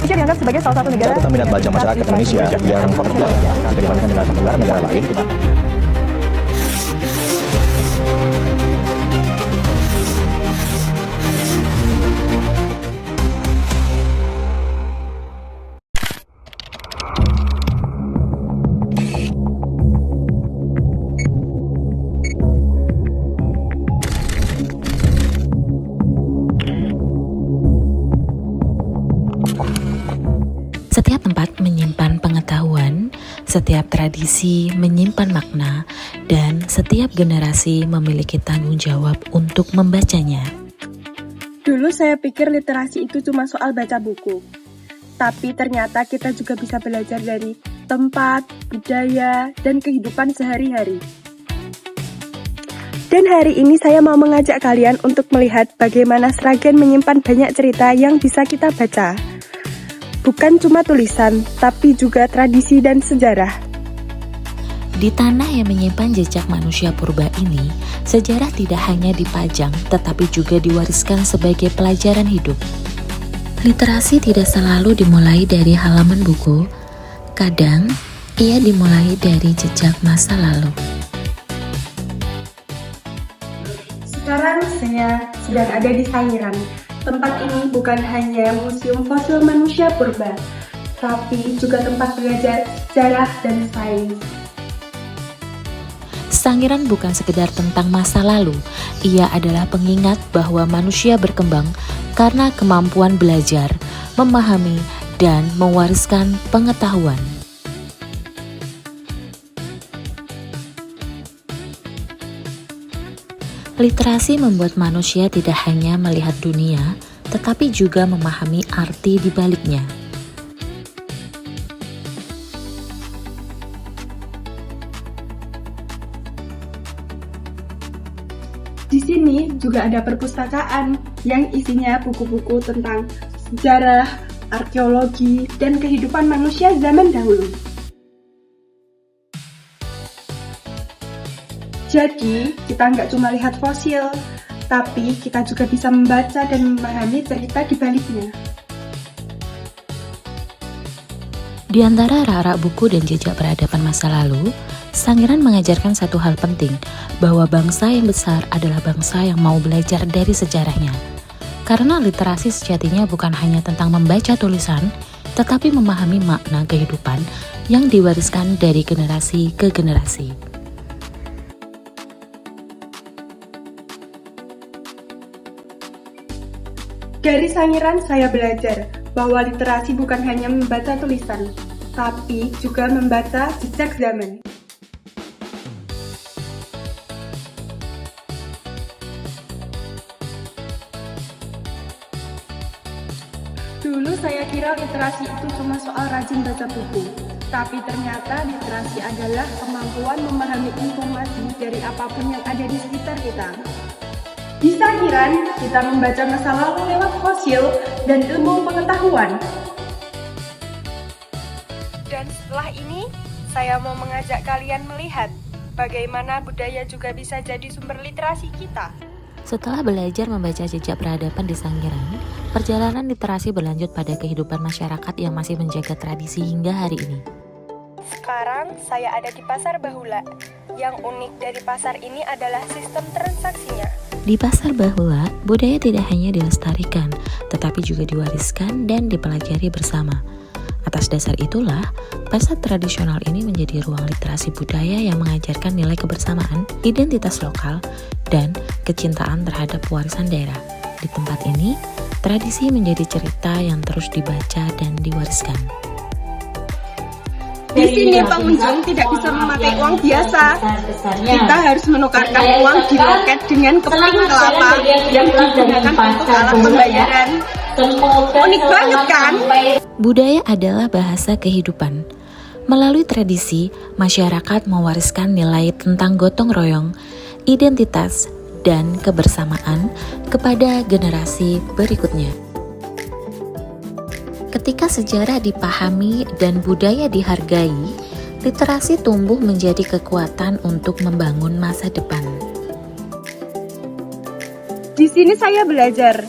Indonesia dianggap sebagai salah satu negara. Tentang minat baca masyarakat Indonesia yang dibandingkan dengan negara lain. Setiap tempat menyimpan pengetahuan, setiap tradisi menyimpan makna, dan setiap generasi memiliki tanggung jawab untuk membacanya. Dulu saya pikir literasi itu cuma soal baca buku. Tapi ternyata kita juga bisa belajar dari tempat, budaya, dan kehidupan sehari-hari. Dan hari ini saya mau mengajak kalian untuk melihat bagaimana Sragen menyimpan banyak cerita yang bisa kita baca. Bukan cuma tulisan, tapi juga tradisi dan sejarah. Di tanah yang menyimpan jejak manusia purba ini, sejarah tidak hanya dipajang, tetapi juga diwariskan sebagai pelajaran hidup. Literasi tidak selalu dimulai dari halaman buku, kadang ia dimulai dari jejak masa lalu. Sekarang saya sedang ada di Sangiran. Tempat ini bukan hanya museum fosil manusia purba, tapi juga tempat belajar sejarah dan sains. Sangiran bukan sekedar tentang masa lalu, ia adalah pengingat bahwa manusia berkembang karena kemampuan belajar, memahami, dan mewariskan pengetahuan. Literasi membuat manusia tidak hanya melihat dunia, tetapi juga memahami arti di baliknya. Di sini juga ada perpustakaan yang isinya buku-buku tentang sejarah, arkeologi, dan kehidupan manusia zaman dahulu. Jadi, kita nggak cuma lihat fosil, tapi kita juga bisa membaca dan memahami cerita di baliknya. Di antara rak-rak buku dan jejak peradaban masa lalu, Sangiran mengajarkan satu hal penting, bahwa bangsa yang besar adalah bangsa yang mau belajar dari sejarahnya. Karena literasi sejatinya bukan hanya tentang membaca tulisan, tetapi memahami makna kehidupan yang diwariskan dari generasi ke generasi. Dari Sangiran saya belajar bahwa literasi bukan hanya membaca tulisan, tapi juga membaca jejak zaman. Dulu saya kira literasi itu cuma soal rajin baca buku, tapi ternyata literasi adalah kemampuan memahami informasi dari apapun yang ada di sekitar kita. Di Sangiran, kita membaca masa lalu lewat fosil dan ilmu pengetahuan. Dan setelah ini, saya mau mengajak kalian melihat bagaimana budaya juga bisa jadi sumber literasi kita. Setelah belajar membaca jejak peradaban di Sangiran, perjalanan literasi berlanjut pada kehidupan masyarakat yang masih menjaga tradisi hingga hari ini. Sekarang saya ada di Pasar Bahula. Yang unik dari pasar ini adalah sistem transaksinya. Di Pasar Bahula, budaya tidak hanya dilestarikan, tetapi juga diwariskan dan dipelajari bersama. Atas dasar itulah, pasar tradisional ini menjadi ruang literasi budaya yang mengajarkan nilai kebersamaan, identitas lokal, dan kecintaan terhadap warisan daerah. Di tempat ini, tradisi menjadi cerita yang terus dibaca dan diwariskan. Di sini pengunjung tidak bisa memakai uang biasa. Kita harus menukarkan uang di loket dengan keping kelapa yang digunakan untuk alat pembayaran. Unik banget kan? Budaya adalah bahasa kehidupan. Melalui tradisi, masyarakat mewariskan nilai tentang gotong royong, identitas, dan kebersamaan kepada generasi berikutnya. Ketika sejarah dipahami dan budaya dihargai, literasi tumbuh menjadi kekuatan untuk membangun masa depan. Di sini saya belajar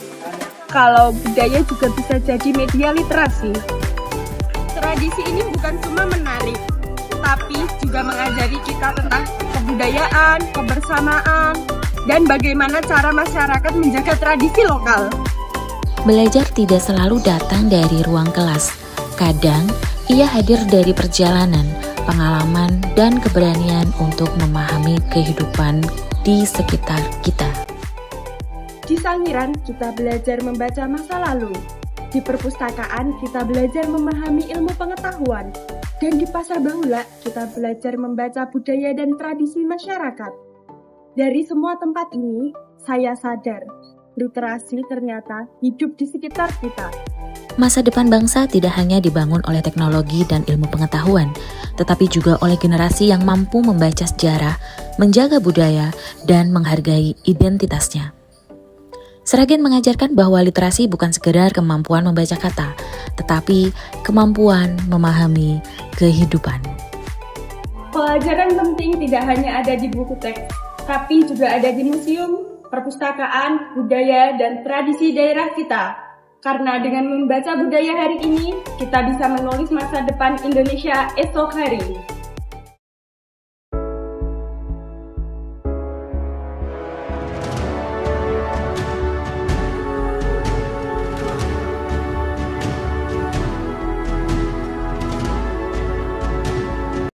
kalau budaya juga bisa jadi media literasi. Tradisi ini bukan cuma menarik, tapi juga mengajari kita tentang kebudayaan, kebersamaan, dan bagaimana cara masyarakat menjaga tradisi lokal. Belajar tidak selalu datang dari ruang kelas. Kadang, ia hadir dari perjalanan, pengalaman, dan keberanian untuk memahami kehidupan di sekitar kita. Di Sangiran, kita belajar membaca masa lalu. Di perpustakaan, kita belajar memahami ilmu pengetahuan. Dan di Pasar Bahula, kita belajar membaca budaya dan tradisi masyarakat. Dari semua tempat ini, saya sadar, literasi ternyata hidup di sekitar kita. Masa depan bangsa tidak hanya dibangun oleh teknologi dan ilmu pengetahuan, tetapi juga oleh generasi yang mampu membaca sejarah, menjaga budaya, dan menghargai identitasnya. Sragen mengajarkan bahwa literasi bukan sekedar kemampuan membaca kata, tetapi kemampuan memahami kehidupan. Pelajaran penting tidak hanya ada di buku teks, tapi juga ada di museum, perpustakaan, budaya, dan tradisi daerah kita. Karena dengan membaca budaya hari ini, kita bisa menulis masa depan Indonesia esok hari.